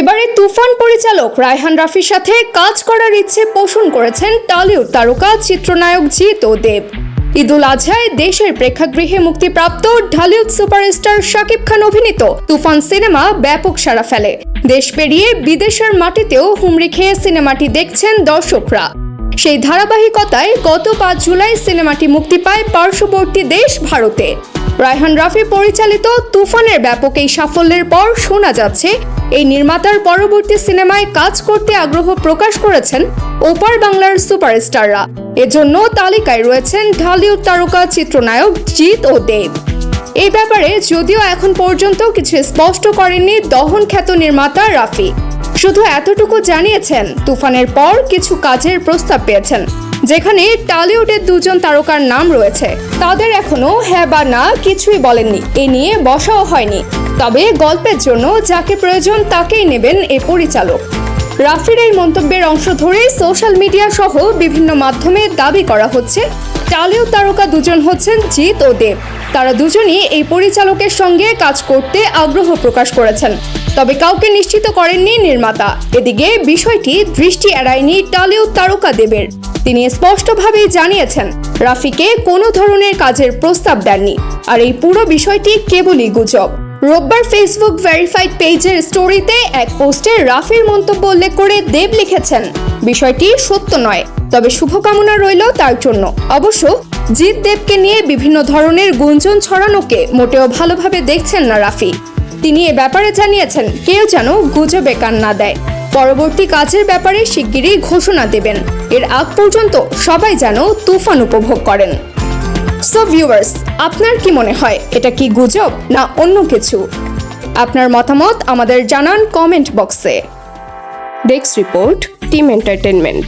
এবারে তুফান পরিচালক রায়হান রাফির সাথে কাজ করার ইচ্ছে পোষণ করেছেন টলিউড তারকা চিত্রনায়ক জিৎ ও দেব। ঈদুল আজহায় দেশের প্রেক্ষাগৃহে মুক্তিপ্রাপ্ত ঢালিউড সুপারস্টার শাকিব খান অভিনীত তুফান সিনেমা ব্যাপক সাড়া ফেলে। দেশ পেরিয়ে বিদেশের মাটিতেও হুমড়ি খেয়ে সিনেমাটি দেখছেন দর্শকরা। সেই ধারাবাহিকতায় গত 5 জুলাই সিনেমাটি মুক্তি পায় পার্শ্ববর্তী দেশ ভারতে। রায়হান রাফি পরিচালিত তুফানের ব্যাপক এই সাফল্যের পর শোনা যাচ্ছে এই নির্মাতার পরবর্তী সিনেমায় কাজ করতে আগ্রহ প্রকাশ করেছেন ওপার বাংলার সুপারস্টাররা। এজন্য তালিকায় রয়েছেন ঢালিউড তারকা চিত্রনায়ক জিৎ ও দেব। এই ব্যাপারে যদিও এখন পর্যন্ত কিছু স্পষ্ট করেননি দহন খ্যাত নির্মাতা রাফি, শুধু এতটুকু জানিয়েছেন তুফানের পর কিছু কাজের প্রস্তাব পেয়েছেন, যেখানে টলিউডের 2 জন তারকার নাম রয়েছে। তাদের এখনো হ্যাঁ বা না কিছুই বলেননি, এ নিয়ে বসাও হয়নি। তবে গল্পের জন্য যাকে প্রয়োজন তাকেই নেবেন এ পরিচালক। রাফির এই মন্তব্যের অংশ ধরে সোশ্যাল মিডিয়া সহ বিভিন্ন মাধ্যমে দাবি করা হচ্ছে টলিউড তারকা 2 জন হচ্ছেন জিৎ ও দেব। তারা দুজনই এই পরিচালকের সঙ্গে কাজ করতে আগ্রহ প্রকাশ করেছেন, তবে কাউকে নিশ্চিত করেননি নির্মাতা। এদিকে বিষয়টি দৃষ্টি এড়ায়নি টলিউড তারকা দেবের। তিনি স্পষ্টভাবেই জানিয়েছেন রাফিকে কোনো ধরনের কাজের প্রস্তাব দেননি, আর এই পুরো বিষয়টি কেবলই গুজব। রোববার ফেসবুক ভেরিফাইড পেজের স্টোরিতে এক পোস্টে রাফির মন্তব্য উল্লেখ করে দেব লিখেছেন, বিষয়টি সত্য নয়, তবে শুভকামনা রইল তার জন্য। অবশ্য জিৎ দেবকে নিয়ে বিভিন্ন ধরনের গুঞ্জন ছড়ানোকে মোটেও ভালোভাবে দেখছেন না রাফি। তিনি এ ব্যাপারে জানিয়েছেন কেউ যেন গুজবে কান না দেয়, পরবর্তী কাজের ব্যাপারে শিগগিরই ঘোষণা দেবেন। এর আগ পর্যন্ত সবাই যেন তুফান উপভোগ করেন। সো ভিউয়ার্স, আপনার কি মনে হয়, এটা কি গুজব না অন্য কিছু? আপনার মতামত আমাদের জানান কমেন্ট বক্সে। Desk report, team entertainment.